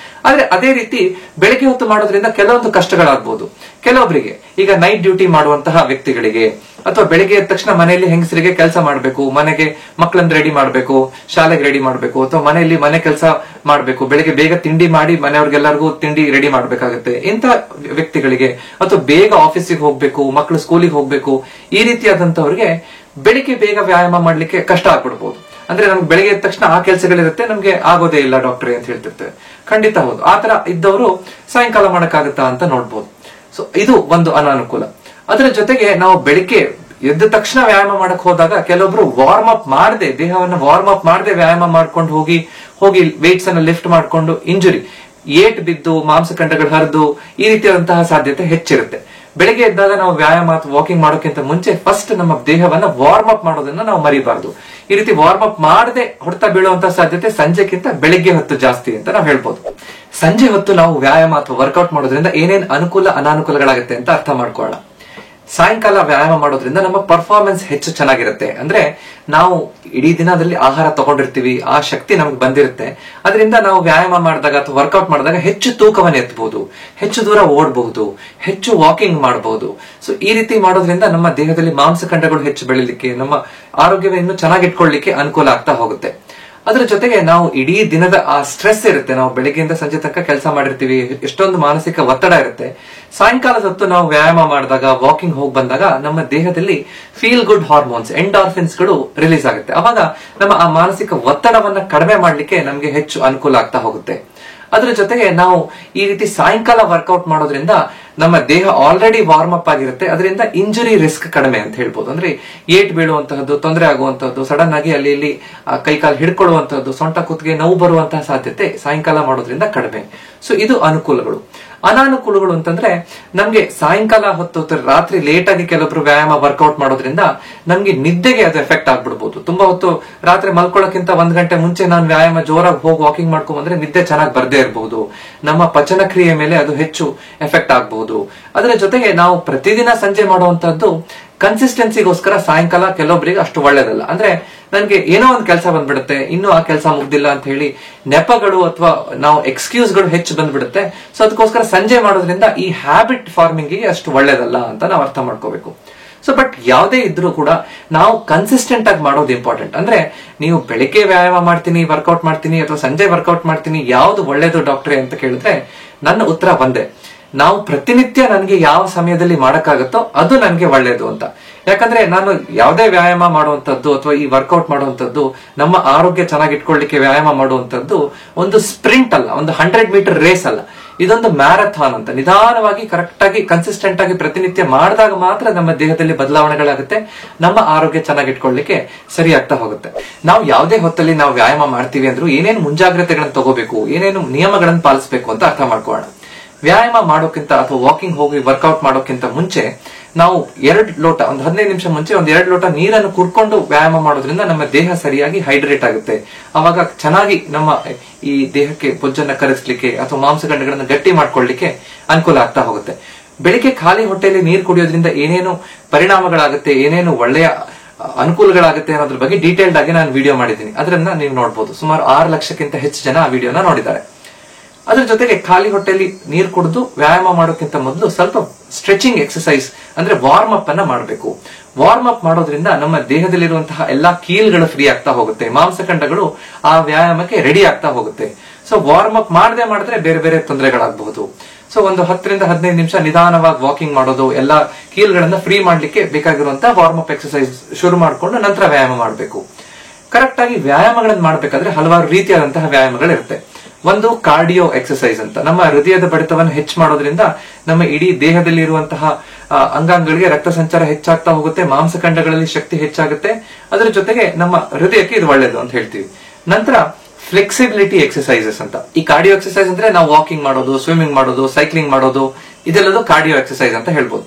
ಆದ್ರೆ ಅದೇ ರೀತಿ ಬೆಳಗ್ಗೆ ಹೊತ್ತು ಮಾಡೋದ್ರಿಂದ ಕೆಲವೊಂದು ಕಷ್ಟಗಳಾಗಬಹುದು. ಕೆಲವೊಬ್ಬರಿಗೆ ಈಗ ನೈಟ್ ಡ್ಯೂಟಿ ಮಾಡುವಂತಹ ವ್ಯಕ್ತಿಗಳಿಗೆ ಅಥವಾ ಬೆಳಿಗ್ಗೆ ಎದ್ದ ತಕ್ಷಣ ಮನೆಯಲ್ಲಿ ಹೆಂಗಸರಿಗೆ ಕೆಲಸ ಮಾಡಬೇಕು, ಮನೆಗೆ ಮಕ್ಕಳನ್ನ ರೆಡಿ ಮಾಡಬೇಕು, ಶಾಲೆಗೆ ರೆಡಿ ಮಾಡಬೇಕು, ಅಥವಾ ಮನೆಯಲ್ಲಿ ಮನೆ ಕೆಲಸ ಮಾಡಬೇಕು, ಬೆಳಿಗ್ಗೆ ಬೇಗ ತಿಂಡಿ ಮಾಡಿ ಮನೆಯವ್ರಿಗೆಲ್ಲರಿಗೂ ತಿಂಡಿ ರೆಡಿ ಮಾಡ್ಬೇಕಾಗುತ್ತೆ. ಇಂಥ ವ್ಯಕ್ತಿಗಳಿಗೆ ಅಥವಾ ಬೇಗ ಆಫೀಸಿಗೆ ಹೋಗ್ಬೇಕು, ಮಕ್ಕಳು ಸ್ಕೂಲಿಗೆ ಹೋಗ್ಬೇಕು, ಈ ರೀತಿಯಾದಂತವ್ರಿಗೆ ಬೆಳಿಗ್ಗೆ ಬೇಗ ವ್ಯಾಯಾಮ ಮಾಡ್ಲಿಕ್ಕೆ ಕಷ್ಟ ಆಗ್ಬಿಡ್ಬೋದು. ಅಂದ್ರೆ ನಮ್ಗೆ ಬೆಳಿಗ್ಗೆ ಎದ್ದ ತಕ್ಷಣ ಆ ಕೆಲಸಗಳಿರುತ್ತೆ, ನಮ್ಗೆ ಆಗೋದೇ ಇಲ್ಲ ಡಾಕ್ಟ್ರೇ ಅಂತ ಹೇಳ್ತಿರ್ತೇವೆ. ಖಂಡಿತ ಹೌದು. ಆತರ ಇದ್ದವರು ಸಾಯಂಕಾಲ ಮಾಡಕ್ಕಾಗತ್ತಾ ಅಂತ ನೋಡ್ಬೋದು. ಸೊ ಇದು ಒಂದು ಅನಾನುಕೂಲ. ಅದರ ಜೊತೆಗೆ ನಾವು ಬೆಳಿಗ್ಗೆ ಎದ್ದ ತಕ್ಷಣ ವ್ಯಾಯಾಮ ಮಾಡಕ್ ಹೋದಾಗ ಕೆಲವೊಬ್ರು ವಾರ್ಮ್ ಅಪ್ ಮಾಡದೆ, ದೇಹವನ್ನು ವಾರ್ಮ್ ಅಪ್ ಮಾಡದೆ ವ್ಯಾಯಾಮ ಮಾಡ್ಕೊಂಡು ಹೋಗಿ ವೇಟ್ಸ್ ಅನ್ನು ಲಿಫ್ಟ್ ಮಾಡ್ಕೊಂಡು ಇಂಜುರಿ, ಏಟ್ ಬಿದ್ದು ಮಾಂಸಖಂಡಗಳು ಹರಿದು ಈ ರೀತಿಯಾದಂತಹ ಸಾಧ್ಯತೆ ಹೆಚ್ಚಿರುತ್ತೆ. ಬೆಳಿಗ್ಗೆ ಎದ್ದಾಗ ನಾವು ವ್ಯಾಯಾಮ ಅಥವಾ ವಾಕಿಂಗ್ ಮಾಡೋಕ್ಕಿಂತ ಮುಂಚೆ ಫಸ್ಟ್ ನಮ್ಮ ದೇಹವನ್ನ ವಾರ್ಮ್ ಅಪ್ ಮಾಡೋದನ್ನ ನಾವು ಮರಿಬಾರ್ದು. ಈ ರೀತಿ ವಾರ್ಮ್ ಅಪ್ ಮಾಡದೆ ಹೊಡೆತ ಬೀಳುವಂತಹ ಸಾಧ್ಯತೆ ಸಂಜೆಗಿಂತ ಬೆಳಿಗ್ಗೆ ಹೊತ್ತು ಜಾಸ್ತಿ ಅಂತ ನಾವು ಹೇಳ್ಬೋದು. ಸಂಜೆ ಹೊತ್ತು ನಾವು ವ್ಯಾಯಾಮ ಅಥವಾ ವರ್ಕೌಟ್ ಮಾಡೋದ್ರಿಂದ ಏನೇನ್ ಅನುಕೂಲ ಅನಾನುಕೂಲಗಳಾಗುತ್ತೆ ಅಂತ ಅರ್ಥ ಮಾಡ್ಕೊಳ್ಳೋಣ. ಸಾಯಂಕಾಲ ವ್ಯಾಯಾಮ ಮಾಡೋದ್ರಿಂದ ನಮ್ಮ ಪರ್ಫಾರ್ಮೆನ್ಸ್ ಹೆಚ್ಚು ಚೆನ್ನಾಗಿರುತ್ತೆ. ಅಂದ್ರೆ ನಾವು ಇಡೀ ದಿನದಲ್ಲಿ ಆಹಾರ ತಗೊಂಡಿರ್ತೀವಿ, ಆ ಶಕ್ತಿ ನಮ್ಗೆ ಬಂದಿರುತ್ತೆ. ಅದರಿಂದ ನಾವು ವ್ಯಾಯಾಮ ಮಾಡಿದಾಗ ಅಥವಾ ವರ್ಕೌಟ್ ಮಾಡಿದಾಗ ಹೆಚ್ಚು ತೂಕವನ್ನು ಎತ್ತಬಹುದು, ಹೆಚ್ಚು ದೂರ ಓಡಬಹುದು, ಹೆಚ್ಚು ವಾಕಿಂಗ್ ಮಾಡಬಹುದು. ಸೊ ಈ ರೀತಿ ಮಾಡೋದ್ರಿಂದ ನಮ್ಮ ದೇಹದಲ್ಲಿ ಮಾಂಸಖಂಡಗಳು ಹೆಚ್ಚು ಬೆಳಿಲಿಕ್ಕೆ, ನಮ್ಮ ಆರೋಗ್ಯವನ್ನು ಚೆನ್ನಾಗಿಟ್ಕೊಳ್ಳಿಕ್ಕೆ ಅನುಕೂಲ ಆಗ್ತಾ ಹೋಗುತ್ತೆ. ಅದರ ಜೊತೆಗೆ ನಾವು ಇಡೀ ದಿನದ ಆ ಸ್ಟ್ರೆಸ್ ಇರುತ್ತೆ, ನಾವು ಬೆಳಿಗ್ಗೆಯಿಂದ ಸಂಜೆ ತನಕ ಕೆಲಸ ಮಾಡಿರ್ತೀವಿ, ಎಷ್ಟೊಂದು ಮಾನಸಿಕ ಒತ್ತಡ ಇರುತ್ತೆ. ಸಾಯಂಕಾಲದ ಹೊತ್ತು ನಾವು ವ್ಯಾಯಾಮ ಮಾಡಿದಾಗ, ವಾಕಿಂಗ್ ಹೋಗಿ ಬಂದಾಗ ನಮ್ಮ ದೇಹದಲ್ಲಿ ಫೀಲ್ ಗುಡ್ ಹಾರ್ಮೋನ್ಸ್, ಎಂಡಾರ್ಫಿನ್ಸ್ ಗಳು ರಿಲೀಸ್ ಆಗುತ್ತೆ. ಅವಾಗ ನಮ್ಮ ಆ ಮಾನಸಿಕ ಒತ್ತಡವನ್ನ ಕಡಿಮೆ ಮಾಡ್ಲಿಕ್ಕೆ ನಮ್ಗೆ ಹೆಚ್ಚು ಅನುಕೂಲ ಆಗ್ತಾ ಹೋಗುತ್ತೆ. ಅದರ ಜೊತೆಗೆ ನಾವು ಈ ರೀತಿ ಸಾಯಂಕಾಲ ವರ್ಕೌಟ್ ಮಾಡೋದ್ರಿಂದ ನಮ್ಮ ದೇಹ ಆಲ್ರೆಡಿ ವಾರ್ಮ್ ಅಪ್ ಆಗಿರುತ್ತೆ. ಅದರಿಂದ ಇಂಜುರಿ ರಿಸ್ಕ್ ಕಡಿಮೆ ಅಂತ ಹೇಳ್ಬೋದು. ಅಂದ್ರೆ ಏಟ್ ಬೀಳುವಂತಹದ್ದು, ತೊಂದರೆ ಆಗುವಂತಹದ್ದು, ಸಡನ್ ಆಗಿ ಅಲ್ಲಿ ಇಲ್ಲಿ ಕೈಕಾಲು ಹಿಡ್ಕೊಳ್ಳುವಂತಹದ್ದು, ಸೊಂಟ ಕುತ್ತಿಗೆ ನೋವು ಬರುವಂತಹ ಸಾಧ್ಯತೆ ಸಾಯಂಕಾಲ ಮಾಡೋದ್ರಿಂದ ಕಡಿಮೆ. ಸೊ ಇದು ಅನುಕೂಲಗಳು. ಅನಾನುಕೂಲಗಳು ಅಂತಂದ್ರೆ ನಮ್ಗೆ ಸಾಯಂಕಾಲ ಹೊತ್ತು ರಾತ್ರಿ ಲೇಟ್ ಆಗಿ ಕೆಲವೊಬ್ರು ವ್ಯಾಯಾಮ ವರ್ಕೌಟ್ ಮಾಡೋದ್ರಿಂದ ನಮ್ಗೆ ನಿದ್ದೆಗೆ ಅದು ಎಫೆಕ್ಟ್ ಆಗ್ಬಿಡ್ಬೋದು. ತುಂಬಾ ಹೊತ್ತು ರಾತ್ರಿ ಮಲ್ಕೊಳ್ಳೋಕ್ಕಿಂತ 1 ಗಂಟೆ ಮುಂಚೆ ನಾನು ವ್ಯಾಯಾಮ ಜೋರಾಗಿ ಹೋಗಿ ವಾಕಿಂಗ್ ಮಾಡ್ಕೊಂಡ್ ಬಂದ್ರೆ ನಿದ್ದೆ ಚೆನ್ನಾಗಿ ಬರ್ದೇ ಇರಬಹುದು. ನಮ್ಮ ಪಚನ ಕ್ರಿಯೆ ಮೇಲೆ ಅದು ಹೆಚ್ಚು ಎಫೆಕ್ಟ್ ಆಗಬಹುದು. ಅದರ ಜೊತೆಗೆ ನಾವು ಪ್ರತಿದಿನ ಸಂಜೆ ಮಾಡುವಂತಹದ್ದು ಕನ್ಸಿಸ್ಟೆನ್ಸಿಗೋಸ್ಕರ ಸಾಯಂಕಾಲ ಕೆಲವೊಬ್ಬರಿಗೆ ಅಷ್ಟು ಒಳ್ಳೇದಲ್ಲ. ಅಂದ್ರೆ ನನ್ಗೆ ಏನೋ ಒಂದು ಕೆಲಸ ಬಂದ್ಬಿಡುತ್ತೆ, ಇನ್ನು ಆ ಕೆಲಸ ಮುಗ್ದಿಲ್ಲ ಅಂತ ಹೇಳಿ ನೆಪಗಳು ಅಥವಾ ನಾವು ಎಕ್ಸ್ಕ್ಯೂಸ್ಗಳು ಹೆಚ್ಚು ಬಂದ್ಬಿಡುತ್ತೆ. ಸೊ ಅದಕ್ಕೋಸ್ಕರ ಸಂಜೆ ಮಾಡೋದ್ರಿಂದ ಈ ಹ್ಯಾಬಿಟ್ ಫಾರ್ಮಿಂಗ್ ಗೆ ಅಷ್ಟು ಒಳ್ಳೇದಲ್ಲ ಅಂತ ನಾವು ಅರ್ಥ ಮಾಡ್ಕೋಬೇಕು. ಸೊ ಬಟ್ ಯಾವುದೇ ಇದ್ರೂ ಕೂಡ ನಾವು ಕನ್ಸಿಸ್ಟೆಂಟ್ ಆಗಿ ಮಾಡೋದು ಇಂಪಾರ್ಟೆಂಟ್. ಅಂದ್ರೆ ನೀವು ಬೆಳಿಗ್ಗೆ ವ್ಯಾಯಾಮ ಮಾಡ್ತೀನಿ, ವರ್ಕೌಟ್ ಮಾಡ್ತೀನಿ, ಅಥವಾ ಸಂಜೆ ವರ್ಕೌಟ್ ಮಾಡ್ತೀನಿ, ಯಾವ್ದು ಒಳ್ಳೇದು ಡಾಕ್ಟ್ರೇ ಅಂತ ಕೇಳಿದ್ರೆ ನನ್ನ ಉತ್ತರ ಒಂದೇ, ನಾವು ಪ್ರತಿನಿತ್ಯ ನನಗೆ ಯಾವ ಸಮಯದಲ್ಲಿ ಮಾಡಕ್ಕಾಗತ್ತೋ ಅದು ನನಗೆ ಒಳ್ಳೇದು ಅಂತ. ಯಾಕಂದ್ರೆ ನಾನು ಯಾವುದೇ ವ್ಯಾಯಾಮ ಮಾಡುವಂತದ್ದು ಅಥವಾ ಈ ವರ್ಕೌಟ್ ಮಾಡುವಂತದ್ದು, ನಮ್ಮ ಆರೋಗ್ಯ ಚೆನ್ನಾಗಿಟ್ಕೊಳ್ಳಿಕ್ಕೆ ವ್ಯಾಯಾಮ ಮಾಡುವಂತದ್ದು ಒಂದು ಸ್ಪ್ರಿಂಟ್ ಅಲ್ಲ, ಒಂದು 100 ಮೀಟರ್ ರೇಸ್ ಅಲ್ಲ. ಇದೊಂದು ಮ್ಯಾರಥಾನ್ ಅಂತ. ನಿಧಾನವಾಗಿ ಕರೆಕ್ಟ್ ಆಗಿ ಕನ್ಸಿಸ್ಟೆಂಟ್ ಆಗಿ ಪ್ರತಿನಿತ್ಯ ಮಾಡಿದಾಗ ಮಾತ್ರ ನಮ್ಮ ದೇಹದಲ್ಲಿ ಬದಲಾವಣೆಗಳಾಗುತ್ತೆ, ನಮ್ಮ ಆರೋಗ್ಯ ಚೆನ್ನಾಗಿಟ್ಕೊಳ್ಳಿಕ್ಕೆ ಸರಿ ಆಗ್ತಾ ಹೋಗುತ್ತೆ. ನಾವು ಯಾವುದೇ ಹೊತ್ತಲ್ಲಿ ನಾವು ವ್ಯಾಯಾಮ ಮಾಡ್ತೀವಿ ಅಂದ್ರೂ ಏನೇನು ಮುಂಜಾಗ್ರತೆಗಳನ್ನು ತಗೋಬೇಕು, ಏನೇನು ನಿಯಮಗಳನ್ನು ಪಾಲಿಸಬೇಕು ಅಂತ ಅರ್ಥ ಮಾಡ್ಕೊಳ್ಳೋಣ. ವ್ಯಾಯಾಮ ಮಾಡೋಕ್ಕಿಂತ ಅಥವಾ ವಾಕಿಂಗ್ ಹೋಗಿ ವರ್ಕೌಟ್ ಮಾಡೋಕ್ಕಿಂತ ಮುಂಚೆ ನಾವು 2 ಲೋಟ, ಒಂದು 15 ನಿಮಿಷ ಮುಂಚೆ 2 ಲೋಟ ನೀರನ್ನು ಕುಡ್ಕೊಂಡು ವ್ಯಾಯಾಮ ಮಾಡೋದ್ರಿಂದ ನಮ್ಮ ದೇಹ ಸರಿಯಾಗಿ ಹೈಡ್ರೇಟ್ ಆಗುತ್ತೆ. ಅವಾಗ ಚೆನ್ನಾಗಿ ನಮ್ಮ ಈ ದೇಹಕ್ಕೆ ಬೊಜ್ಜನ್ನ ಕರಗಿಸ್ಲಿಕ್ಕೆ ಅಥವಾ ಮಾಂಸಖಂಡಗಳನ್ನು ಗಟ್ಟಿ ಮಾಡ್ಕೊಳ್ಳಿಕ್ಕೆ ಅನುಕೂಲ ಆಗ್ತಾ ಹೋಗುತ್ತೆ. ಬೆಳಿಗ್ಗೆ ಖಾಲಿ ಹೊಟ್ಟೆಯಲ್ಲಿ ನೀರು ಕುಡಿಯೋದ್ರಿಂದ ಏನೇನು ಪರಿಣಾಮಗಳಾಗುತ್ತೆ, ಏನೇನು ಒಳ್ಳೆಯ ಅನುಕೂಲಗಳಾಗುತ್ತೆ ಅನ್ನೋದ್ರ ಬಗ್ಗೆ ಡೀಟೇಲ್ಡ್ ಆಗಿ ನಾನು ವಿಡಿಯೋ ಮಾಡಿದ್ದೀನಿ. ಅದನ್ನ ನೀವು ನೋಡಬಹುದು. ಸುಮಾರು 6 ಲಕ್ಷಕ್ಕಿಂತ ಹೆಚ್ಚು ಜನ ಆ ವಿಡಿಯೋನ ನೋಡಿದ್ದಾರೆ. ಅದ್ರ ಜೊತೆಗೆ ಖಾಲಿ ಹೊಟ್ಟೆಯಲ್ಲಿ ನೀರು ಕುಡಿದು ವ್ಯಾಯಾಮ ಮಾಡೋಕ್ಕಿಂತ ಮೊದಲು ಸ್ವಲ್ಪ ಸ್ಟ್ರೆಚಿಂಗ್ ಎಕ್ಸರ್ಸೈಸ್ ಅಂದ್ರೆ ವಾರ್ಮ್ ಅಪ್ ಅನ್ನ ಮಾಡಬೇಕು. ವಾರ್ಮ್ ಅಪ್ ಮಾಡೋದ್ರಿಂದ ನಮ್ಮ ದೇಹದಲ್ಲಿರುವಂತಹ ಎಲ್ಲಾ ಕೀಲ್ಗಳು ಫ್ರೀ ಆಗ್ತಾ ಹೋಗುತ್ತೆ, ಮಾಂಸಖಂಡಗಳು ಆ ವ್ಯಾಯಾಮಕ್ಕೆ ರೆಡಿ ಆಗ್ತಾ ಹೋಗುತ್ತೆ. ಸೊ ವಾರ್ಮ್ ಅಪ್ ಮಾಡದೆ ಮಾಡಿದ್ರೆ ಬೇರೆ ಬೇರೆ ತೊಂದರೆಗಳಾಗಬಹುದು. ಸೊ ಒಂದು 10 ರಿಂದ 15 ನಿಮಿಷ ನಿಧಾನವಾಗಿ ವಾಕಿಂಗ್ ಮಾಡೋದು, ಎಲ್ಲಾ ಕೀಲ್ಗಳನ್ನ ಫ್ರೀ ಮಾಡ್ಲಿಕ್ಕೆ ಬೇಕಾಗಿರುವಂತಹ ವಾರ್ಮ್ ಅಪ್ ಎಕ್ಸರ್ಸೈಸ್ ಶುರು ಮಾಡ್ಕೊಂಡು ನಂತರ ವ್ಯಾಯಾಮ ಮಾಡಬೇಕು. ಕರೆಕ್ಟ್ ಆಗಿ ವ್ಯಾಯಾಮಗಳನ್ನು ಮಾಡಬೇಕಾದ್ರೆ ಹಲವಾರು ರೀತಿಯಾದಂತಹ ವ್ಯಾಯಾಮಗಳಿರುತ್ತೆ. ಒಂದು ಕಾರ್ಡಿಯೋ ಎಕ್ಸರ್ಸೈಸ್ ಅಂತ, ನಮ್ಮ ಹೃದಯದ ಬಡಿತವನ್ನು ಹೆಚ್ಚು ಮಾಡೋದ್ರಿಂದ ನಮ್ಮ ಇಡೀ ದೇಹದಲ್ಲಿ ಇರುವಂತಹ ಅಂಗಾಂಗಗಳಿಗೆ ರಕ್ತ ಸಂಚಾರ ಹೆಚ್ಚಾಗ್ತಾ ಹೋಗುತ್ತೆ, ಮಾಂಸಖಂಡಗಳಲ್ಲಿ ಶಕ್ತಿ ಹೆಚ್ಚಾಗುತ್ತೆ. ಅದರ ಜೊತೆಗೆ ನಮ್ಮ ಹೃದಯಕ್ಕೆ ಇದು ಒಳ್ಳೇದು ಅಂತ ಹೇಳ್ತೀವಿ. ನಂತರ ಫ್ಲೆಕ್ಸಿಬಿಲಿಟಿ ಎಕ್ಸರ್ಸೈಸಸ್ ಅಂತ. ಈ ಕಾರ್ಡಿಯೋ ಎಕ್ಸರ್ಸೈಸ್ ಅಂದ್ರೆ ನಾವು ವಾಕಿಂಗ್ ಮಾಡೋದು, ಸ್ವಿಮ್ಮಿಂಗ್ ಮಾಡೋದು, ಸೈಕ್ಲಿಂಗ್ ಮಾಡೋದು, ಇದೆಲ್ಲದು ಕಾರ್ಡಿಯೋ ಎಕ್ಸರ್ಸೈಸ್ ಅಂತ ಹೇಳ್ಬೋದು.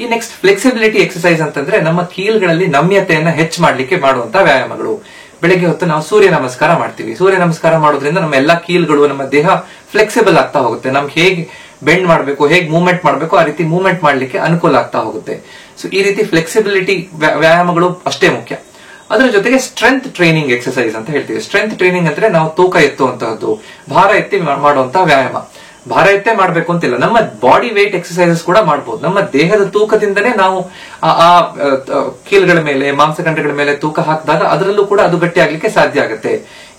ಈ ನೆಕ್ಸ್ಟ್ ಫ್ಲೆಕ್ಸಿಬಿಲಿಟಿ ಎಕ್ಸರ್ಸೈಸ್ ಅಂತಂದ್ರೆ ನಮ್ಮ ಕೀಲ್ಗಳಲ್ಲಿ ನಮ್ಯತೆಯನ್ನ ಹೆಚ್ಚು ಮಾಡ್ಲಿಕ್ಕೆ ಮಾಡುವಂತಹ ವ್ಯಾಯಾಮಗಳು. ಬೆಳಗ್ಗೆ ಹೊತ್ತು ನಾವು ಸೂರ್ಯ ನಮಸ್ಕಾರ ಮಾಡ್ತೀವಿ. ಸೂರ್ಯ ನಮಸ್ಕಾರ ಮಾಡೋದ್ರಿಂದ ನಮ್ಮ ಎಲ್ಲಾ ಕೀಲ್ಗಳು, ನಮ್ಮ ದೇಹ ಫ್ಲೆಕ್ಸಿಬಲ್ ಆಗ್ತಾ ಹೋಗುತ್ತೆ. ನಮ್ಗೆ ಹೇಗೆ ಬೆಂಡ್ ಮಾಡಬೇಕು, ಹೇಗೆ ಮೂವ್ಮೆಂಟ್ ಮಾಡಬೇಕು, ಆ ರೀತಿ ಮೂವ್ಮೆಂಟ್ ಮಾಡ್ಲಿಕ್ಕೆ ಅನುಕೂಲ ಆಗ್ತಾ ಹೋಗುತ್ತೆ. ಸೊ ಈ ರೀತಿ ಫ್ಲೆಕ್ಸಿಬಿಲಿಟಿ ವ್ಯಾಯಾಮಗಳು ಅಷ್ಟೇ ಮುಖ್ಯ. ಅದರ ಜೊತೆಗೆ ಸ್ಟ್ರೆಂತ್ ಟ್ರೈನಿಂಗ್ ಎಕ್ಸರ್ಸೈಸ್ ಅಂತ ಹೇಳ್ತೀವಿ. ಸ್ಟ್ರೆಂತ್ ಟ್ರೈನಿಂಗ್ ಅಂದ್ರೆ ನಾವು ತೂಕ ಎತ್ತುವಂತಹದ್ದು, ಭಾರ ಎತ್ತಿ ಮಾಡುವಂತಹ ವ್ಯಾಯಾಮ. ಭಾರ ಎತ್ತೇ ಮಾಡ್ಬೇಕು ಅಂತಿಲ್ಲ, ನಮ್ಮ ಬಾಡಿ ವೇಟ್ ಎಕ್ಸರ್ಸೈಸಸ್ ಕೂಡ ಮಾಡಬಹುದು. ನಮ್ಮ ದೇಹದ ತೂಕದಿಂದನೇ ನಾವು ಆ ಕೀಲ್ಗಳ ಮೇಲೆ, ಮಾಂಸಖಂಡಗಳ ಮೇಲೆ ತೂಕ ಹಾಕಿದಾಗ ಅದರಲ್ಲೂ ಕೂಡ ಅದು ಗಟ್ಟಿ ಆಗ್ಲಿಕ್ಕೆ ಸಾಧ್ಯ ಆಗುತ್ತೆ.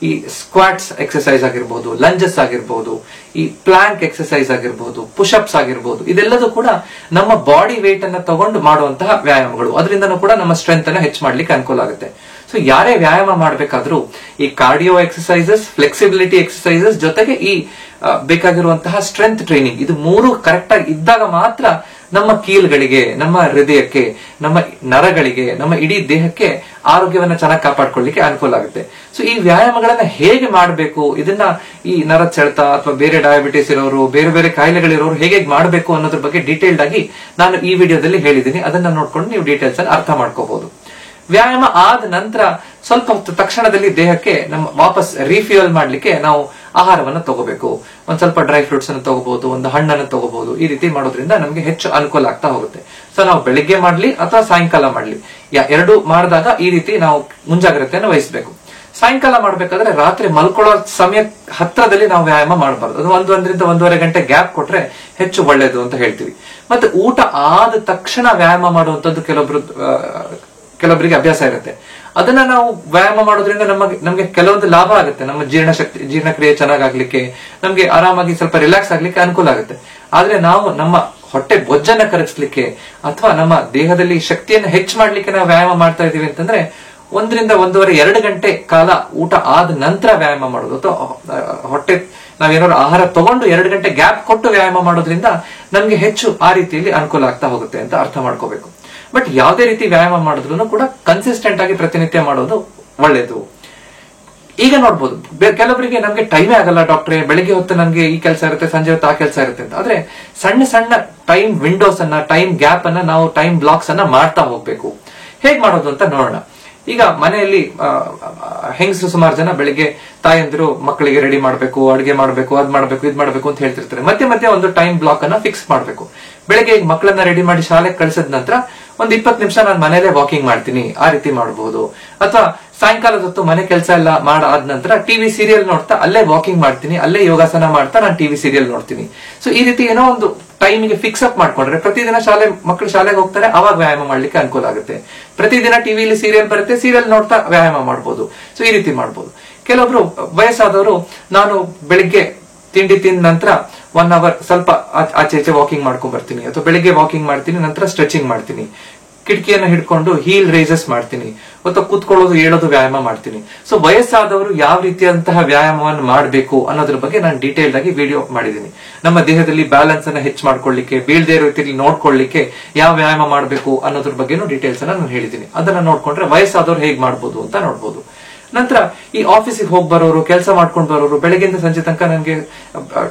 ಈ ಸ್ಕ್ವಾಟ್ಸ್ ಎಕ್ಸರ್ಸೈಸ್ ಆಗಿರ್ಬೋದು, ಲಂಜಸ್ ಆಗಿರ್ಬೋದು, ಈ ಪ್ಲಾಂಕ್ ಎಕ್ಸರ್ಸೈಸ್ ಆಗಿರ್ಬೋದು, ಪುಷಪ್ಸ್ ಆಗಿರ್ಬೋದು, ಇದೆಲ್ಲದೂ ಕೂಡ ನಮ್ಮ ಬಾಡಿ ವೇಟ್ ಅನ್ನ ತಗೊಂಡು ಮಾಡುವಂತಹ ವ್ಯಾಯಾಮಗಳು. ಅದರಿಂದನೂ ಕೂಡ ನಮ್ಮ ಸ್ಟ್ರೆಂತ್ ಅನ್ನ ಹೆಚ್ಚು ಮಾಡ್ಲಿಕ್ಕೆ ಅನುಕೂಲ ಆಗುತ್ತೆ. ಸೊ ಯಾರೇ ವ್ಯಾಯಾಮ ಮಾಡಬೇಕಾದ್ರೂ ಈ ಕಾರ್ಡಿಯೋ ಎಕ್ಸರ್ಸೈಸಸ್, ಫ್ಲೆಕ್ಸಿಬಿಲಿಟಿ ಎಕ್ಸರ್ಸೈಸಸ್ ಜೊತೆಗೆ ಈ ಬೇಕಾಗಿರುವಂತಹ ಸ್ಟ್ರೆಂತ್ ಟ್ರೈನಿಂಗ್, ಇದು ಮೂರು ಕರೆಕ್ಟ್ ಆಗಿ ಇದ್ದಾಗ ಮಾತ್ರ ನಮ್ಮ ಕೀಲ್ಗಳಿಗೆ, ನಮ್ಮ ಹೃದಯಕ್ಕೆ, ನಮ್ಮ ನರಗಳಿಗೆ, ನಮ್ಮ ಇಡೀ ದೇಹಕ್ಕೆ ಆರೋಗ್ಯವನ್ನ ಚೆನ್ನಾಗಿ ಕಾಪಾಡ್ಕೊಳ್ಳಿಕ್ಕೆ ಅನುಕೂಲ ಆಗುತ್ತೆ. ಸೊ ಈ ವ್ಯಾಯಾಮಗಳನ್ನ ಹೇಗೆ ಮಾಡಬೇಕು, ಇದನ್ನ ಈ ನರ ಸೆಳೆತ ಅಥವಾ ಬೇರೆ ಡಯಾಬಿಟಿಸ್ ಇರೋರು, ಬೇರೆ ಬೇರೆ ಕಾಯಿಲೆಗಳಿರೋರು ಹೇಗೆ ಮಾಡಬೇಕು ಅನ್ನೋದ್ರ ಬಗ್ಗೆ ಡೀಟೇಲ್ಡ್ ಆಗಿ ನಾನು ಈ ವಿಡಿಯೋದಲ್ಲಿ ಹೇಳಿದ್ದೀನಿ. ಅದನ್ನ ನೋಡ್ಕೊಂಡು ನೀವು ಡೀಟೇಲ್ಸ್ ಅನ್ನು ಅರ್ಥ ಮಾಡ್ಕೋಬಹುದು. ವ್ಯಾಯಾಮ ಆದ ನಂತರ ಸ್ವಲ್ಪ ಹೊತ್ತು ತಕ್ಷಣದಲ್ಲಿ ದೇಹಕ್ಕೆ ನಮ್ಮ ವಾಪಸ್ ರೀಫ್ಯೂಯಲ್ ಮಾಡ್ಲಿಕ್ಕೆ ನಾವು ಆಹಾರವನ್ನು ತಗೋಬೇಕು. ಒಂದ್ ಸ್ವಲ್ಪ ಡ್ರೈ ಫ್ರೂಟ್ಸ್ ಅನ್ನು ತಗೋಬಹುದು, ಒಂದು ಹಣ್ಣನ್ನು ತಗೋಬಹುದು. ಈ ರೀತಿ ಮಾಡೋದ್ರಿಂದ ನಮ್ಗೆ ಹೆಚ್ಚು ಅನುಕೂಲ ಆಗ್ತಾ ಹೋಗುತ್ತೆ. ಸೊ ನಾವು ಬೆಳಿಗ್ಗೆ ಮಾಡ್ಲಿ ಅಥವಾ ಸಾಯಂಕಾಲ ಮಾಡ್ಲಿ, ಎರಡು ಮಾಡಿದಾಗ ಈ ರೀತಿ ನಾವು ಮುಂಜಾಗ್ರತೆಯನ್ನು ವಹಿಸಬೇಕು. ಸಾಯಂಕಾಲ ಮಾಡ್ಬೇಕಾದ್ರೆ ರಾತ್ರಿ ಮಲ್ಕೊಳ್ಳೋ ಸಮಯ ಹತ್ರದಲ್ಲಿ ನಾವು ವ್ಯಾಯಾಮ ಮಾಡಬಾರ್ದು. ಅದು 1-1.5 ಗಂಟೆ ಗ್ಯಾಪ್ ಕೊಟ್ರೆ ಹೆಚ್ಚು ಒಳ್ಳೇದು ಅಂತ ಹೇಳ್ತೀವಿ. ಮತ್ತೆ ಊಟ ಆದ ತಕ್ಷಣ ವ್ಯಾಯಾಮ ಮಾಡುವಂತದ್ದು ಕೆಲವೊಬ್ಬರಿಗೆ ಅಭ್ಯಾಸ ಇರುತ್ತೆ. ಅದನ್ನ ನಾವು ವ್ಯಾಯಾಮ ಮಾಡೋದ್ರಿಂದ ನಮಗೆ ಕೆಲವೊಂದು ಲಾಭ ಆಗುತ್ತೆ. ನಮ್ಮ ಜೀರ್ಣಕ್ರಿಯೆ ಚೆನ್ನಾಗಾಗ್ಲಿಕ್ಕೆ, ನಮ್ಗೆ ಆರಾಮಾಗಿ ಸ್ವಲ್ಪ ರಿಲ್ಯಾಕ್ಸ್ ಆಗ್ಲಿಕ್ಕೆ ಅನುಕೂಲ ಆಗುತ್ತೆ. ಆದ್ರೆ ನಾವು ನಮ್ಮ ಹೊಟ್ಟೆ ಬೊಜ್ಜನ್ನ ಕರಗಿಸ್ಲಿಕ್ಕೆ ಅಥವಾ ನಮ್ಮ ದೇಹದಲ್ಲಿ ಶಕ್ತಿಯನ್ನು ಹೆಚ್ಚು ಮಾಡ್ಲಿಕ್ಕೆ ನಾವು ವ್ಯಾಯಾಮ ಮಾಡ್ತಾ ಇದೀವಿ ಅಂತಂದ್ರೆ 1-1.5-2 ಗಂಟೆ ಕಾಲ ಊಟ ಆದ ನಂತರ ವ್ಯಾಯಾಮ ಮಾಡೋದು, ಅಥವಾ ಹೊಟ್ಟೆ ನಾವೇನಾದ್ರು ಆಹಾರ ತಗೊಂಡು 2 ಗಂಟೆ ಗ್ಯಾಪ್ ಕೊಟ್ಟು ವ್ಯಾಯಾಮ ಮಾಡೋದ್ರಿಂದ ನಮ್ಗೆ ಹೆಚ್ಚು ಆ ರೀತಿಯಲ್ಲಿ ಅನುಕೂಲ ಆಗ್ತಾ ಹೋಗುತ್ತೆ ಅಂತ ಅರ್ಥ ಮಾಡ್ಕೋಬೇಕು. ಬಟ್ ಯಾವುದೇ ರೀತಿ ವ್ಯಾಯಾಮ ಮಾಡಿದ್ರು ಕೂಡ ಕನ್ಸಿಸ್ಟೆಂಟ್ ಆಗಿ ಪ್ರತಿನಿತ್ಯ ಮಾಡೋದು ಒಳ್ಳೇದು. ಈಗ ನೋಡ್ಬೋದು ಕೆಲವರಿಗೆ ನಮ್ಗೆ ಟೈಮೇ ಆಗಲ್ಲ ಡಾಕ್ಟ್ರೆ, ಬೆಳಿಗ್ಗೆ ಹೊತ್ತು ನಮ್ಗೆ ಈ ಕೆಲಸ ಇರುತ್ತೆ, ಸಂಜೆ ಹೊತ್ತು ಆ ಕೆಲಸ ಇರುತ್ತೆ ಅಂತ. ಆದ್ರೆ ಸಣ್ಣ ಸಣ್ಣ ಟೈಮ್ ವಿಂಡೋಸ್ ಅನ್ನ, ಟೈಮ್ ಗ್ಯಾಪ್ ಅನ್ನ ನಾವು ಟೈಮ್ ಬ್ಲಾಕ್ಸ್ ಅನ್ನ ಮಾಡ್ತಾ ಹೋಗ್ಬೇಕು. ಹೇಗ್ ಮಾಡೋದು ಅಂತ ನೋಡೋಣ. ಈಗ ಮನೆಯಲ್ಲಿ ಹೆಂಗಸರು ಸುಮಾರು ಜನ ಬೆಳಿಗ್ಗೆ ತಾಯಂದಿರು ಮಕ್ಕಳಿಗೆ ರೆಡಿ ಮಾಡ್ಬೇಕು, ಅಡುಗೆ ಮಾಡ್ಬೇಕು, ಅದ್ ಮಾಡ್ಬೇಕು, ಇದ್ ಮಾಡ್ಬೇಕು ಅಂತ ಹೇಳ್ತಿರ್ತಾರೆ. ಮಧ್ಯೆ ಒಂದು ಟೈಮ್ ಬ್ಲಾಕ್ ಅನ್ನ ಫಿಕ್ಸ್ ಮಾಡ್ಬೇಕು. ಬೆಳಿಗ್ಗೆ ಮಕ್ಕಳನ್ನ ರೆಡಿ ಮಾಡಿ ಶಾಲೆಗೆ ಕಳಿಸಿದ ನಂತರ ಒಂದು 20 ನಿಮಿಷ ನಾನು ಮನೇಲೆ ವಾಕಿಂಗ್ ಮಾಡ್ತೀನಿ, ಆ ರೀತಿ ಮಾಡಬಹುದು. ಅಥವಾ ಸಾಯಂಕಾಲದ ಹೊತ್ತು ಮನೆ ಕೆಲಸ ಎಲ್ಲ ಮಾಡಾದ ನಂತರ ಟಿವಿ ಸೀರಿಯಲ್ ನೋಡ್ತಾ ಅಲ್ಲೇ ವಾಕಿಂಗ್ ಮಾಡ್ತೀನಿ, ಅಲ್ಲೇ ಯೋಗಾಸನ ಮಾಡ್ತಾ ನಾನು ಟಿವಿ ಸೀರಿಯಲ್ ನೋಡ್ತೀನಿ. ಸೊ ಈ ರೀತಿ ಏನೋ ಒಂದು ಟೈಮಿಗೆ ಫಿಕ್ಸ್ ಅಪ್ ಮಾಡ್ಕೊಂಡ್ರೆ ಪ್ರತಿದಿನ ಮಕ್ಕಳು ಶಾಲೆಗೆ ಹೋಗ್ತಾರೆ, ಅವಾಗ ವ್ಯಾಯಾಮ ಮಾಡ್ಲಿಕ್ಕೆ ಅನುಕೂಲ ಆಗುತ್ತೆ. ಪ್ರತಿದಿನ ಟಿವಿಲಿ ಸೀರಿಯಲ್ ಬರುತ್ತೆ, ಸೀರಿಯಲ್ ನೋಡ್ತಾ ವ್ಯಾಯಾಮ ಮಾಡಬಹುದು. ಸೊ ಈ ರೀತಿ ಮಾಡಬಹುದು. ಕೆಲವೊಬ್ರು ವಯಸ್ಸಾದವರು ನಾನು ಬೆಳಿಗ್ಗೆ ತಿಂಡಿ ತಿಂದ ನಂತರ 1 ಅವರ್ ಸ್ವಲ್ಪ ಆಚೆ ವಾಕಿಂಗ್ ಮಾಡ್ಕೊಂಡ್ ಬರ್ತೀನಿ, ಅಥವಾ ಬೆಳಿಗ್ಗೆ ವಾಕಿಂಗ್ ಮಾಡ್ತೀನಿ, ನಂತರ ಸ್ಟ್ರೆಚಿಂಗ್ ಮಾಡ್ತೀನಿ, ಕಿಟಕಿಯನ್ನು ಹಿಡ್ಕೊಂಡು ಹೀಲ್ ರೈಸಸ್ ಮಾಡ್ತೀನಿ, ಅಥವಾ ಕೂತ್ಕೊಳ್ಳೋದು ಏಳೋದು ವ್ಯಾಯಾಮ ಮಾಡ್ತೀನಿ. ಸೊ ವಯಸ್ಸಾದವರು ಯಾವ ರೀತಿಯಾದಂತಹ ವ್ಯಾಯಾಮವನ್ನು ಮಾಡಬೇಕು ಅನ್ನೋದ್ರ ಬಗ್ಗೆ ನಾನು ಡೀಟೇಲ್ಡ್ ಆಗಿ ವಿಡಿಯೋ ಮಾಡಿದ್ದೀನಿ. ನಮ್ಮ ದೇಹದಲ್ಲಿ ಬ್ಯಾಲೆನ್ಸ್ ಅನ್ನ ಹೆಚ್ಚು ಮಾಡ್ಕೊಳ್ಳಿಕ್ಕೆ, ಬೀಳ್ದೇ ರೀತಿಯಲ್ಲಿ ನೋಡ್ಕೊಳ್ಳಿಕ್ಕೆ ಯಾವ ವ್ಯಾಯಾಮ ಮಾಡಬೇಕು ಅನ್ನೋದ್ರ ಬಗ್ಗೆನೂ ಡೀಟೇಲ್ಸ್ ಅನ್ನ ನಾನು ಹೇಳಿದ್ದೀನಿ. ಅದನ್ನ ನೋಡ್ಕೊಂಡ್ರೆ ವಯಸ್ಸಾದವ್ರು ಹೇಗ್ ಮಾಡ್ಬೋದು ಅಂತ ನೋಡ್ಬೋದು. ನಂತರ ಈ ಆಫೀಸಿಗೆ ಹೋಗಿ ಬರೋರು, ಕೆಲಸ ಮಾಡ್ಕೊಂಡು ಬರೋರು, ಬೆಳಗ್ಗೆಯಿಂದ ಸಂಜೆ ತನಕ ನನಗೆ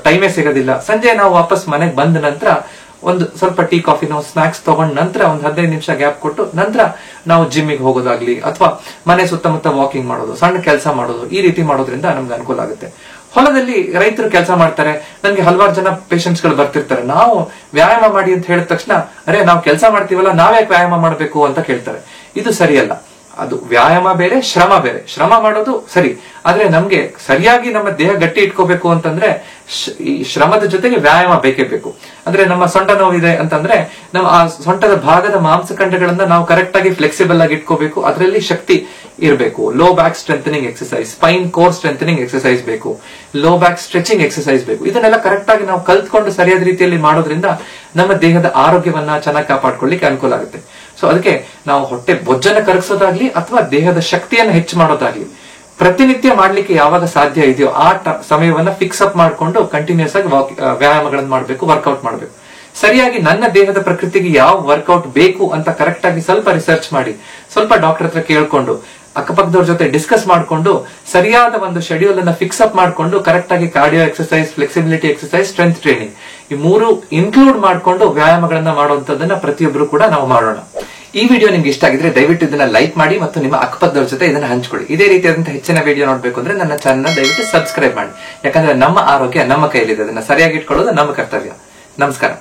ಟೈಮೇ ಸಿಗೋದಿಲ್ಲ. ಸಂಜೆ ನಾವು ವಾಪಸ್ ಮನೆಗೆ ಬಂದ ನಂತರ ಒಂದು ಸ್ವಲ್ಪ ಟೀ ಕಾಫಿನೋ ಸ್ನಾಕ್ಸ್ ತಗೊಂಡ್ ನಂತರ ಒಂದು 15 ನಿಮಿಷ ಗ್ಯಾಪ್ ಕೊಟ್ಟು ನಂತರ ನಾವು ಜಿಮ್ಮಿಗೆ ಹೋಗೋದಾಗ್ಲಿ, ಅಥವಾ ಮನೆ ಸುತ್ತಮುತ್ತ ವಾಕಿಂಗ್ ಮಾಡೋದು, ಸಣ್ಣ ಕೆಲಸ ಮಾಡೋದು, ಈ ರೀತಿ ಮಾಡೋದ್ರಿಂದ ನಮ್ಗೆ ಅನುಕೂಲ ಆಗುತ್ತೆ. ಹೊಲದಲ್ಲಿ ರೈತರು ಕೆಲಸ ಮಾಡ್ತಾರೆ, ನನ್ಗೆ ಹಲವಾರು ಜನ ಪೇಷಂಟ್ಸ್ ಗಳು ಬರ್ತಿರ್ತಾರೆ. ನಾವು ವ್ಯಾಯಾಮ ಮಾಡಿ ಅಂತ ಹೇಳಿದ ತಕ್ಷಣ ಅರೆ ನಾವು ಕೆಲಸ ಮಾಡ್ತೀವಲ್ಲ, ನಾವ್ಯಾಕೆ ವ್ಯಾಯಾಮ ಮಾಡಬೇಕು ಅಂತ ಕೇಳ್ತಾರೆ. ಇದು ಸರಿಯಲ್ಲ. ಅದು ವ್ಯಾಯಾಮ ಬೇರೆ, ಶ್ರಮ ಬೇರೆ. ಶ್ರಮ ಮಾಡೋದು ಸರಿ, ಆದ್ರೆ ನಮ್ಗೆ ಸರಿಯಾಗಿ ನಮ್ಮ ದೇಹ ಗಟ್ಟಿ ಇಟ್ಕೋಬೇಕು ಅಂತಂದ್ರೆ ಈ ಶ್ರಮದ ಜೊತೆಗೆ ವ್ಯಾಯಾಮ ಬೇಕೇ ಬೇಕು. ಅಂದ್ರೆ ನಮ್ಮ ಸೊಂಟ ನೋವಿದೆ ಅಂತಂದ್ರೆ ನಮ್ಮ ಆ ಸೊಂಟದ ಭಾಗದ ಮಾಂಸಖಂಡಗಳನ್ನ ನಾವು ಕರೆಕ್ಟ್ ಆಗಿ ಫ್ಲೆಕ್ಸಿಬಲ್ ಆಗಿ ಇಟ್ಕೋಬೇಕು. ಅದರಲ್ಲಿ ಶಕ್ತಿ ಇರಬೇಕು. Low back strengthening exercise, spine core strengthening exercise ಬೇಕು, ಲೋ ಬ್ಯಾಕ್ ಸ್ಟ್ರೆಚಿಂಗ್ ಎಕ್ಸರ್ಸೈಸ್ ಬೇಕು. ಇದನ್ನೆಲ್ಲ ಕರೆಕ್ಟ್ ಆಗಿ ನಾವು ಕಲ್ತ್ಕೊಂಡು ಸರಿಯಾದ ರೀತಿಯಲ್ಲಿ ಮಾಡೋದ್ರಿಂದ ನಮ್ಮ ದೇಹದ ಆರೋಗ್ಯವನ್ನ ಚೆನ್ನಾಗಿ ಕಾಪಾಡ್ಕೊಳ್ಳಿಕ್ಕೆ ಅನುಕೂಲ ಆಗುತ್ತೆ. ಸೊ ಅದಕ್ಕೆ ನಾವು ಹೊಟ್ಟೆ ಬೊಜ್ಜನ್ನು ಕರಗಿಸೋದಾಗ್ಲಿ ಅಥವಾ ದೇಹದ ಶಕ್ತಿಯನ್ನು ಹೆಚ್ಚು ಮಾಡೋದಾಗ್ಲಿ ಪ್ರತಿನಿತ್ಯ ಮಾಡ್ಲಿಕ್ಕೆ ಯಾವಾಗ ಸಾಧ್ಯ ಇದೆಯೋ ಆ ಸಮಯವನ್ನ ಫಿಕ್ಸ್ ಅಪ್ ಮಾಡ್ಕೊಂಡು ಕಂಟಿನ್ಯೂಸ್ ಆಗಿ ವ್ಯಾಯಾಮಗಳನ್ನು ಮಾಡಬೇಕು, ವರ್ಕೌಟ್ ಮಾಡಬೇಕು. ಸರಿಯಾಗಿ ನನ್ನ ದೇಹದ ಪ್ರಕೃತಿಗೆ ಯಾವ ವರ್ಕೌಟ್ ಬೇಕು ಅಂತ ಕರೆಕ್ಟ್ ಆಗಿ ಸ್ವಲ್ಪ ರಿಸರ್ಚ್ ಮಾಡಿ, ಸ್ವಲ್ಪ ಡಾಕ್ಟರ್ ಹತ್ರ ಕೇಳ್ಕೊಂಡು, ಅಕ್ಕಪಕ್ಕದವ್ರ ಜೊತೆ ಡಿಸ್ಕಸ್ ಮಾಡ್ಕೊಂಡು ಸರಿಯಾದ ಒಂದು ಶೆಡ್ಯೂಲ್ ಅನ್ನ ಫಿಕ್ಸ್ ಅಪ್ ಮಾಡ್ಕೊಂಡು ಕರೆಕ್ಟ್ ಆಗಿ cardio exercise, flexibility exercise, strength training ಈ ಮೂರು ಇನ್ಕ್ಲೂಡ್ ಮಾಡ್ಕೊಂಡು ವ್ಯಾಯಾಮಗಳನ್ನ ಮಾಡುವಂತದನ್ನ ಪ್ರತಿಯೊಬ್ಬರು ಕೂಡ ನಾವು ಮಾಡೋಣ. ಈ ವಿಡಿಯೋ ನಿಮ್ಗೆ ಇಷ್ಟ ಆಗಿದ್ರೆ ದಯವಿಟ್ಟು ಇದನ್ನ ಲೈಕ್ ಮಾಡಿ ಮತ್ತು ನಿಮ್ಮ ಅಕ್ಕಪಕ್ಕದವ್ರ ಜೊತೆ ಇದನ್ನ ಹಂಚ್ಕೊಳ್ಳಿ. ಇದೇ ರೀತಿಯಾದಂತಹ ಹೆಚ್ಚಿನ ವಿಡಿಯೋ ನೋಡ್ಬೇಕು ಅಂದ್ರೆ ನನ್ನ ಚಾನಲ್ ದಯವಿಟ್ಟು ಸಬ್ಸ್ಕ್ರೈಬ್ ಮಾಡಿ. ಯಾಕಂದ್ರೆ ನಮ್ಮ ಆರೋಗ್ಯ ನಮ್ಮ ಕೈಯಲ್ಲಿದೆ, ಅದನ್ನ ಸರಿಯಾಗಿ ಇಟ್ಕೊಳ್ಳೋದು ನಮ್ಮ ಕರ್ತವ್ಯ. ನಮಸ್ಕಾರ.